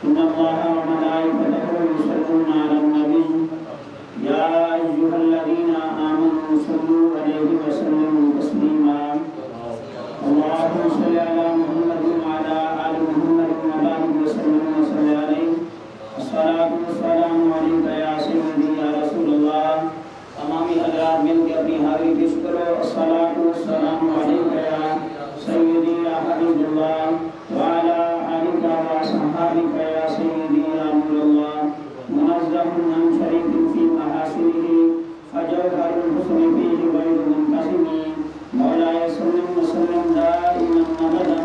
إن الله وملائكته يصلون على النبي يا أيها الذين آمنوا صلوا عليه وسلموا تسليما اللهم صل على محمد وعلى آل محمد وبارك وسلم وصل عليه الصلاة والسلام عليك يا سيدي يا رسول الله تمامی حضرات مل کے اپنی حاضری پیش کرو الصلاة والسلام عليك يا سيدي يا حبيب الله وعلى آلك وأصحابك يا سيدي يا نور الله منزه عن شريك في محاسنه فجوهر الحسن فيه غير منقسم مولاي صل وسلم دائما أبدا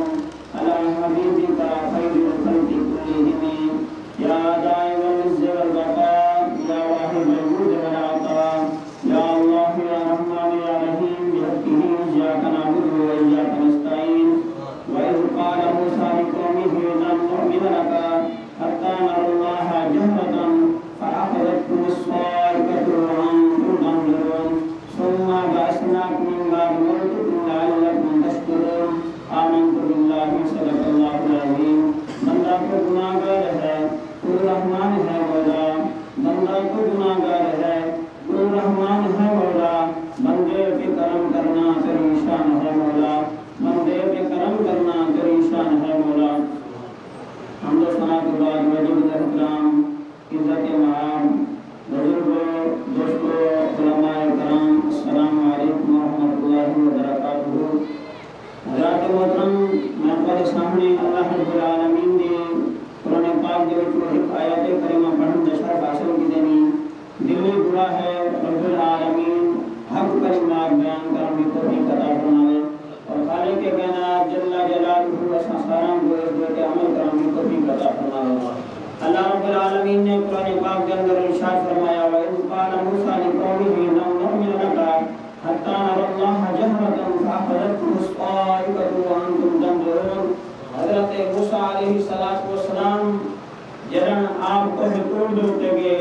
على حبيبك خير الخلق كلهم يا دائم العز والبقاء يا واهب الجود والعطاء يا الله يا رحمن يا رحيم بحقه إياك نعبد وإياك نستعين وإذ قال موسى لقومه لن نؤمن لك حتى نرى الله جهرة فأخذتكم الصاعقة وأنتم تنظرون ثم بعثناكم من بعد موتكم لعلكم تشكرون آمنت بالله صدق الله العظيم بندہ کو گناہگار ہے تو رحمان ہے مولا بندہ کو گناہگار ہے تو رحمان ہے مولا بندے پہ کرم کرنا تیری شان ہے مولا بندے پہ کرم کرنا تیری شان ہے مولا حمد و ثنا کے بعد واجب احترام عزت معام بزرگوں دوستوں علماء کرام السلام علیکم ورحمۃ اللہ وبرکاتہ حضرات محترم میں آپ کے سامنے اللہ رب العالمین نے قرآن پاک کے وچ ایک آیت کریمہ پڑھن دا شرف حاصل کی دینی دلی دعا ہے رب العالمین حق کلمات بیان کرنے کی توفیق عطا فرمائے اور خالق کائنات جل جلالہ و سارا کو اس کے عمل کرنے کی توفیق عطا فرمائے اللہ رب العالمین نے قرآن پاک کے اندر ارشاد فرمایا وَإِذْ قَالَ مُوسَىٰ لِقَوْمِهِ لَن نُؤْمِنَ لَكَ حَتَّىٰ نَرَى اللَّهَ جَهْرَةً فَأَخَذَتْكُمُ الصَّاعِقَةُ وَأَنْتُمْ تَنظُرُونَ حضرت موسیٰ علیہ السلام جرن آپ کو حکم دوتے گے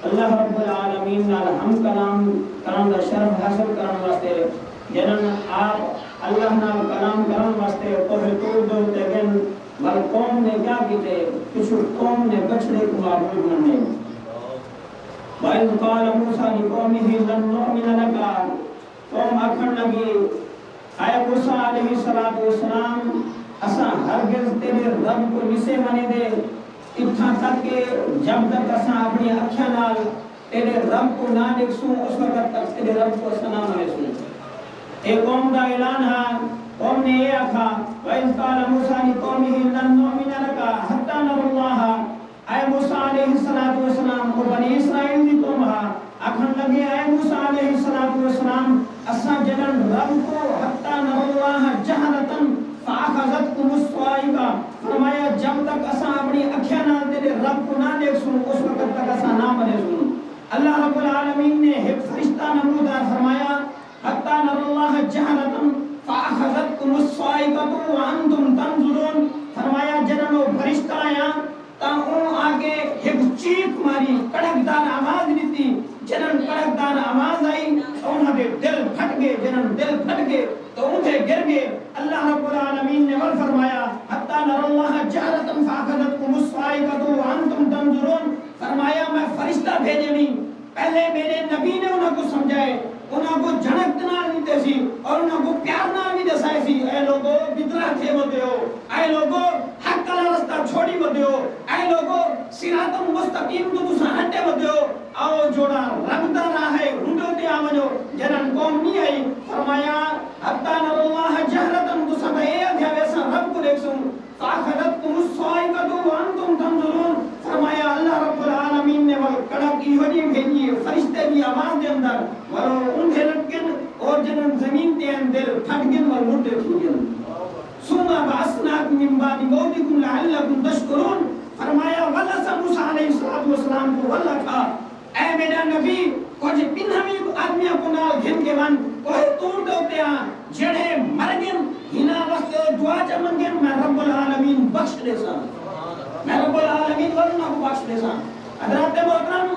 اللہ رب العالمین نال ہم کلام کرن دا شرف حاصل کرن واسطے جرن آپ اللہ نال کلام کرن واسطے کو حکم دوتے گے بل قوم نے کیا کیتے کچھ قوم نے بچڑے کو معبود مننے وَإِذْ قَالَ مُوسَىٰ لِقَوْمِهِ لَن نُؤْمِنَ لَكَ قوم آکھن لگی اے موسیٰ علیہ السلام اساں ہرگز تیرے رب کو نسے منے دے اتھا تک کہ جب تک اساں اپنی اکھیاں نال تیرے رب کو نہ دیکھسوں اس وقت تک تیرے رب کو اساں نہ منے سوں اے قوم دا اعلان ہے قوم نے یہ آکھا وَإِذْ قَالَ مُوسَىٰ لِقَوْمِهِ لَن نُؤْمِنَ لَكَ حَتَّىٰ نَرَى اللَّهَ اے موسیٰ علیہ السلام کو بنی اسرائیل دی قوم ہے اکھن لگے اے موسیٰ علیہ السلام اساں جنن رب کو حَتَّىٰ نَرَى اللَّهَ جَهْرَةً فَأَخَذَتْكُمُ الصَّاعِقَةُ فرمایا جب تک اساں اپنی اکھیاں نال تیرے رب کو نہ دیکھسوں اس وقت تک اساں نہ منے سوں اللہ رب العالمین نے ایک فرشتہ نمودہ فرمایا حَتَّىٰ نَرَى اللَّهَ جَهْرَةً فَأَخَذَتْكُمُ الصَّاعِقَةُ وَأَنْتُمْ تَنظُرُونَ فرمایا جننو فرشتہ آیا تا اون آگے ایک چیخ ماری کڑکدار آواز دیتی جنن کڑکدار آواز آئی انہاں دے دل پھٹ گئے جنن دل پھٹ گئے تو انہیں گر گئے اللہ رب العالمین نے ول فرمایا حَتَّىٰ نَرَى اللَّهَ جَهْرَةً فَأَخَذَتْكُمُ الصَّاعِقَةُ وَأَنْتُمْ تَنظُرُونَ فرمایا میں فرشتہ بھیجے نہیں پہلے میرے نبی نے انہاں کو سمجھائے انہاں کو جھڑک نال نہیں دیسی اور انہاں کو پیار نال نہیں دسائے سی اے لوگو بدرا تھے ہوتے ہو اے لوگو حق کا رستہ چھوڑی ہوتے ہو اے لوگو صراط مستقیم تو تساں ہٹے ہوتے ہو آؤ جوڑا رب دا راہ ہے ہنڈو تے آوجو جنن قوم نہیں آئی فرمایا حَتَّىٰ نَرَى اللَّهَ جَهْرَةً تساں اے ادھیا ویسا رب کو دیکھسوں فَأَخَذَتْكُمُ الصَّاعِقَةُ وَأَنْتُمْ تَنظُرُونَ فرمایا اللہ رب العالمین نے وہ کڑک ایہودی بھیجی فرشتے کی آواز دے اندر ورو انہیں لٹکن اور جنن زمین تے اندر پھٹگن ور مردے تھوگن ثُمَّ بَعَثْنَاكُم مِّن بَعْدِ مَوْتِكُمْ لَعَلَّكُمْ تَشْكُرُونَ فرمایا وَلَسَ موسیٰ علیہ السلام کو واللہ کہا اے میرا نبی کچھ پنہمی آدمیاں کو نال گھن کے من کوئی تور دوتے ہیں جڑے مرگن ہنا واسطے دعا چمنگن میں رب العالمین بخش دے سا میں رب العالمین ورنہ کو بخش دے سا حضرات محترم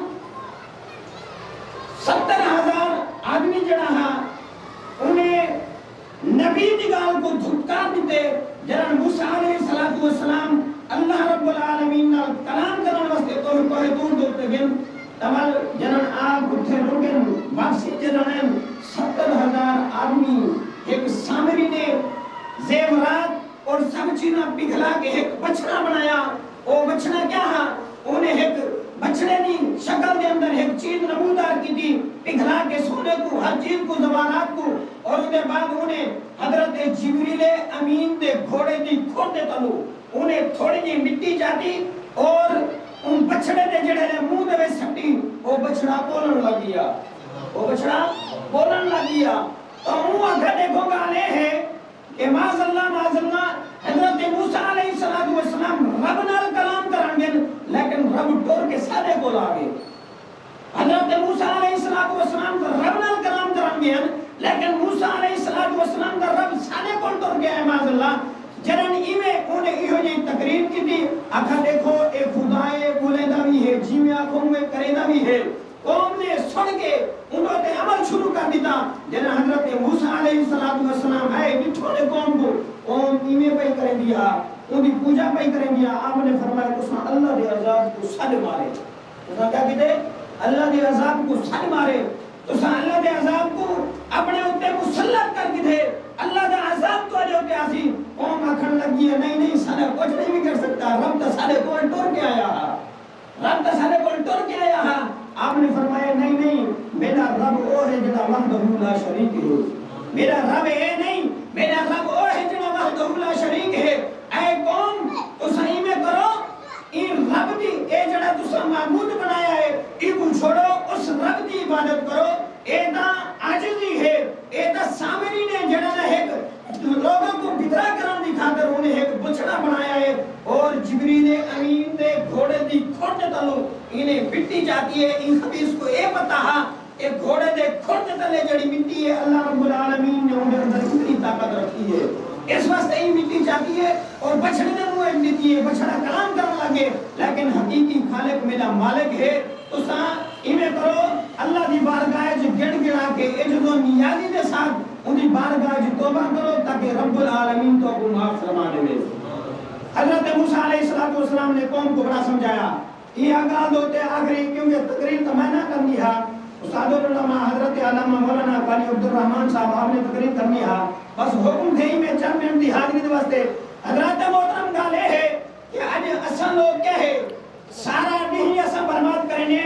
70,000 آدمی جڑا ہاں انہیں نبی دی گال کو دھکار دیتے جنہاں موسیٰ علیہ السلام اللہ رب العالمین نال کلام کرن واسطے تو کوئی دور دور تے گن تمل جنن آپ اٹھے روگن واپسی جنن 70,000 آدمی ایک سامری نے زیورات اور سب چیزاں پگھلا کے ایک بچڑا بنایا. وہ بچڑا کیا ہے؟ انہیں ایک بچڑے کی شکل کے اندر ایک چیز نمودار کی تھی پگھلا کے سونے کو ہر چیز کو زوالات کو. اور اس کے بعد انہیں حضرت جبریل امین دے گھوڑے دی کھوٹ دے تلو انہیں تھوڑی جی مٹی جاتی اور ان بچڑے دے جڑے نے منہ دے سٹی. وہ بچڑا بولن لگ گیا. وہ بچڑا بولن لگ گیا. تو وہ اگر دیکھو گانے ہیں کہ معاذ اللہ حضرت موسیٰ علیہ السلام رب نال کلام کران گے لیکن رب ٹور کے سادے کو لاگے. حضرت موسیٰ علیہ السلام رب نال کلام کران گے لیکن موسیٰ علیہ السلام کا رب سادے کو ٹور گیا ہے. معاذ اللہ جنن ایویں انہیں ایہو جی تقریر کی تھی آکھا دیکھو اے خدائے بولے دا بھی ہے جی میں آنکھوں میں کرے دا بھی ہے. قوم نے سن کے انہوں نے عمل شروع کر دیتا. جنہ حضرت موسیٰ علیہ السلام ہے بٹھو نے قوم کو قوم ایمیں پہ کریں دیا ان کی پوجا پہ کریں دیا. آپ نے فرمایا کہ اس اللہ دے عذاب کو سن مارے. اس نے کیا کہتے اللہ دے عذاب کو سن مارے. تو اللہ دے عذاب کو اپنے اوپر مسلط کر کے تھے. اللہ دا عذاب تو جو کہ آسی قوم آکھن لگی ہے نہیں سارے کچھ نہیں بھی کر سکتا. رب تا سارے کو ٹور کے آیا ہے. رب تا سارے کو ٹور کے آیا ہے. آپ نے فرمایا نہیں میرا رب وہ ہے جڑا وحدہ لا شریک ہے. میرا رب ہے نہیں میرا رب وہ ہے جڑا وحدہ لا شریک ہے. اے قوم تو صحیح میں کرو ان رب دی اے جڑا تسا معبود بنایا ہے ای کو چھوڑو اس رب دی عبادت کرو. اے دا عاجزی ہے. اے دا سامری نے جڑا ہے لوگوں کو بدرا کرن دی خاطر انہیں ایک بچڑا بنایا ہے اور جبریل امین دے گھوڑے دی کھوٹ تلو انہیں مٹی جاتی ہے. ان حدیث کو اے پتہ ہے کہ گھوڑے دے کھوٹ تلے جڑی مٹی ہے اللہ رب العالمین نے ان کے اندر کتنی طاقت رکھی ہے. اس واسطے ہی مٹی جاتی ہے اور بچڑے نے منہ مٹی ہے. بچڑا کلام کرنے لگے لیکن حقیقی خالق میرا مالک ہے. تو سا ایویں کرو اللہ دی بارگاہ وچ گڑ گڑا کے اے جو نیازی دے ساتھ ان دی بارگاہ وچ توبہ کرو تاکہ رب العالمین تو کو معاف فرما دے. حضرت موسیٰ علیہ السلام نے قوم کو بڑا سمجھایا. یہ اگال ہوتے آخری کیونکہ تقریر تو میں نہ کرنی ہے. استاد العلماء حضرت علامہ مولانا قاری عبدالرحمن صاحب آپ نے تقریر کرنی ہے. بس حکم تھے ہی میں چند منٹ دی حاضری دے واسطے. حضرت محترم گل ہے کہ اج اساں لوگ کیا ہے سارا نہیں اساں برباد کریں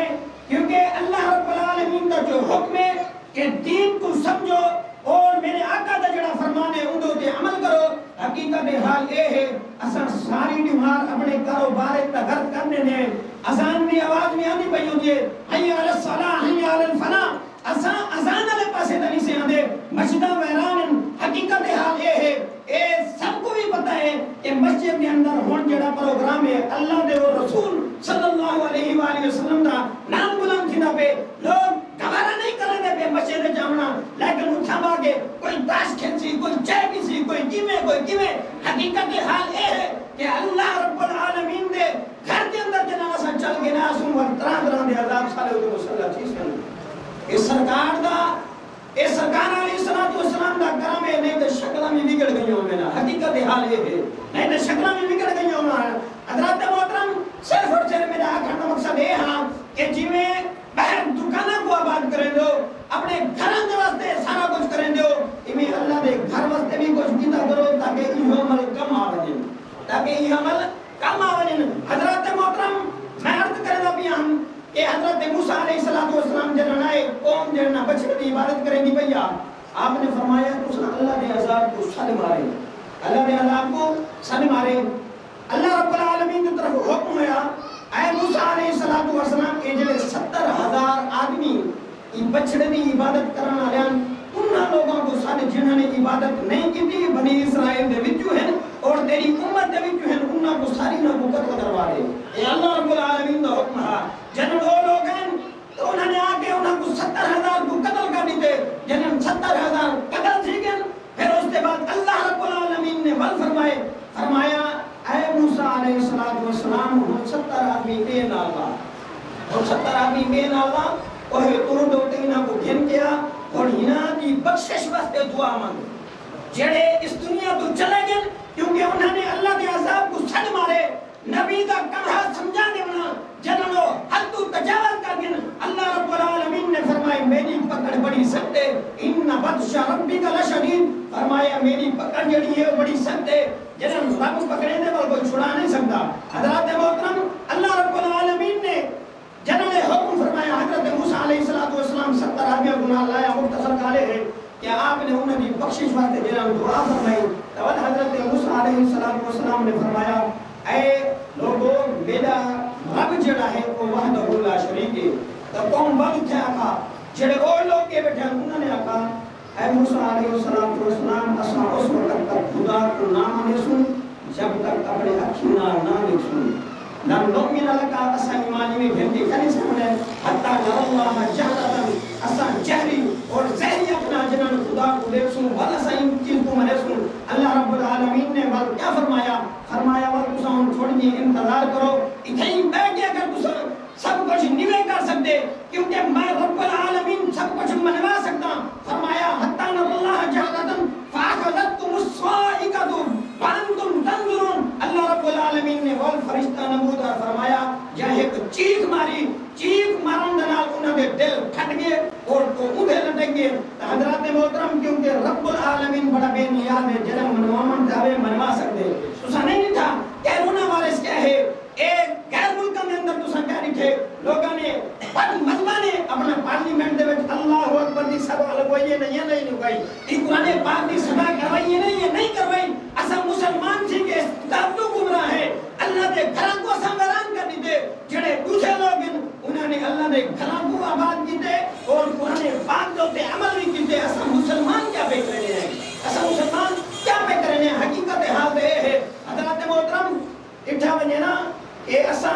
کیونکہ اللہ رب العالمین کا جو حکم ہے کہ دین کو سمجھو اور میرے آقا دا جڑا فرمان ہے ان تے عمل کرو. حقیقت حال یہ ہے اساں ساری نماز اپنے کاروبار تے گھر کرنے نے اذان دی آواز میں آندی پئی ہوندی ہے حی علی الصلاۃ حی علی الفلاح اساں اذان والے پاسے نہیں سے آندے مسجداں ویران. حقیقت حال یہ ہے اے سب کو بھی پتہ ہے کہ مسجد کے اندر ہون جڑا پروگرام ہے اللہ دے اور رسول صلی اللہ علیہ وآلہ وسلم دا نام بلند تھیندا پہ لوگ گوارا نہیں کریں دے پہ مسجد جانا لیکن اٹھا کے کوئی داش کھنسی کوئی چائے پیسی کوئی کیویں. حقیقت حال یہ ہے کہ اللہ رب العالمین دے گھر کے اندر جنا اساں چل کے نا اسوں طرح دے عذاب سالے او صلی اللہ علیہ وسلم اس سرکار دا اے سرکار علیہ السلام دا کرم ہے. نہیں تے شکلاں بھی بگڑ گئیاں ہونا. حقیقت حال یہ ہے نہیں تے شکلاں بھی بگڑ گئیاں ہونا. حضرات محترم صرف اور صرف میرا آخر کا مقصد یہ ہے کہ جی میں باہر دکانوں کو آباد کریں دو اپنے گھروں کے واسطے سارا کچھ کریں دو امی اللہ دے گھر واسطے بھی کچھ کیتا کرو تاکہ یہ عمل کم آوجن حضرات محترم میں عرض کرنا بھی ہم کہ حضرت موسیٰ علیہ السلام جنہاں آئے قوم جنہاں بچڑے دی عبادت کریں دی بھیا آپ نے فرمایا کہ اللہ دے عذاب کو سن مارے. اللہ دے عذاب کو سن مارے. اللہ رب العالمین کی طرف حکم ہوا اے موسیٰ علیہ السلام کے جلے 70,000 آدمی بچڑے دی عبادت کرنا والے انہاں لوگوں کو سن جنہاں نے عبادت نہیں کی تھی بنی اسرائیل دے وچوں ہیں اور تیری امت دے وچوں ہیں انہاں کو ساری نہ قتل کروا دے. اے اللہ رب العالمین دا حکم ہے. جن وہ لوگ ہیں تو انہوں نے آ کے انہاں کو 70,000 کو قتل کر دیتے. جنہاں 70,000 قتل تھی گئے پھر اس کے بعد اللہ رب العالمین نے بل فرمایا اے موسیٰ علیہ السلام 70 آدمی بے نالا اور 70 آدمی بے نالا اور تو دوتے انہاں کو گھن کیا اور انہاں کی بخشش واسطے دعا مانگ جڑے اس دنیا تو چلے گئے کیونکہ انہوں نے اللہ کے عذاب کو چھڑ مارے نبی دا کڑھا سمجھا دینا جنہوں حد تجاوز کر دین اللہ رب العالمین نے فرمایا میری پکڑ بڑی سخت ہے ان بطش ربک لشدید فرمایا میری پکڑ جڑی ہے بڑی سخت ہے جنہوں رب پکڑے دے پر کوئی چھڑا نہیں سکتا حضرات محترم اللہ رب العالمین نے جنہوں نے حکم فرمایا حضرت موسیٰ علیہ السلام 70 آدمیہ گناہ لایا مختصر کالے ہیں کہ آپ نے انہیں بھی بخشش واسطے جنہوں دعا فرمائی تو حضرت موسیٰ علیہ السلام نے فرمایا اے لوگوں میرا رب جڑا ہے وہ وحدہ لا شریک ہے تو قوم وقت ہے آقا جڑے اور لوگ کے بیٹھے انہوں نے آقا اے موسیٰ علیہ السلام اساں اس وقت تک خدا کو نام آنے سن جب تک اپنے اکھینا نہ دیکھ سن لم نؤمن لك اساں ایمانی میں بھیجے کریں سامنے حتی نر اللہ جہرتاً اساں جہری اور ظہری اپنا جنہاں خدا کو دیکھ سن والا اساں ان چیز کو منے سن اللہ رب العالمین نے کیا فرمایا وقت تساں تھوڑی انتظار کرو اتھیں بیٹھ کے اگر تساں سب کچھ نہیں کر سکتے کیونکہ میں رب العالمین سب کچھ منوا سکتا فرمایا حتی نر اللہ جہرتاً فاخذتکم الصاعقۃ وانتم تنظرون اللہ رب العالمین نے وہ فرشتہ نمود فرمایا جہاں ایک چیخ ماری چیخ مارن دنال انہوں نے دل پھٹ گئے اور تو اندھے لٹیں گے حضرات محترم کیونکہ رب العالمین بڑا بے نیاز ہے جنہاں منوامن دعوے منوا سکتے تو نہیں تھا کیرونا وائرس کیا ہے ایک غیر ملک کے اندر تو کیا نہیں تھے لوگوں نے مذہبہ نے اپنا پارلیمنٹ دے وچ اللہ اکبر دی سبا لگوائی ہے نہیں لگوائی یہ قرآن پاک دی سبا کروائی ہے نہیں کروائی اسا مسلمان تھی کہ کتاب تو گمراہ ہے اللہ دے گھراں کو اسا ویران کر دیتے جڑے دوسرے لوگ انہوں نے اللہ دے گھراں کو آباد کیتے اور قرآن پاک دے عمل نہیں کیتے اسا مسلمان کیا پہ کرنے ہیں اسا مسلمان کیا پہ کرنے ہیں حقیقت حال دے ہے حضرات محترم اٹھا ونجے نا کہ اسا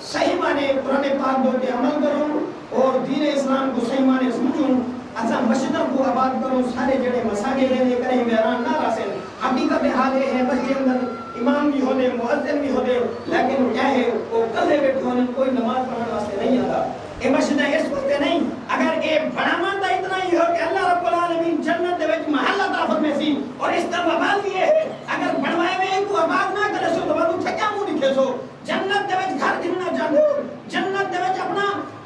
صحیح معنی قرآن پاک دو کے عمل کروں اور دین اسلام کو صحیح معنی سمجھوں اسا مسجدوں کو آباد کروں سارے جڑے مساجد رہنے کریں ویران نہ راسن حقیقت حال ہے مسجد اندر امام بھی ہونے مؤذن بھی ہونے لیکن کیا ہے وہ کلے بیٹھے ہونے کوئی نماز پڑھنے واسطے نہیں آتا یہ مسجد اس وقت نہیں اگر یہ بڑھانا تھا اتنا ہی ہو کہ اللہ رب العالمین جنت دے وچ محل عطا فرمائے اور اس کا وبال یہ ہے اگر بڑھوائے میں کو آباد نہ کرے سو تو بعد تھکیا منہ نہیں کھیسو جنت دے وچ گھر گھرنا چاہتے ہو جنت دے وچ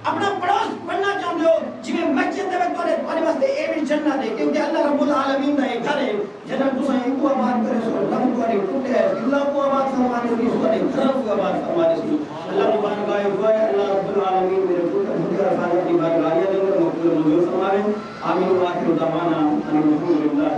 اپنا پڑوس بننا چاہتے ہو جی مسجد دے وچ تمہارے واسطے اے بھی جنت ہے کیونکہ اللہ رب العالمین دا ایک گھر ہے جنت تساں ایک کو آباد کرے سو رب تمہارے ٹوٹے ہے اللہ کو آباد فرمانے کی تمہارے گھر کو آباد فرمانے کی اللہ مبارک ہے اللہ رب العالمین میرے ٹوٹے افراد کی بارگاہ دے مقبول منظور فرمائے آمین و آخر دعوانا ان الحمد للہ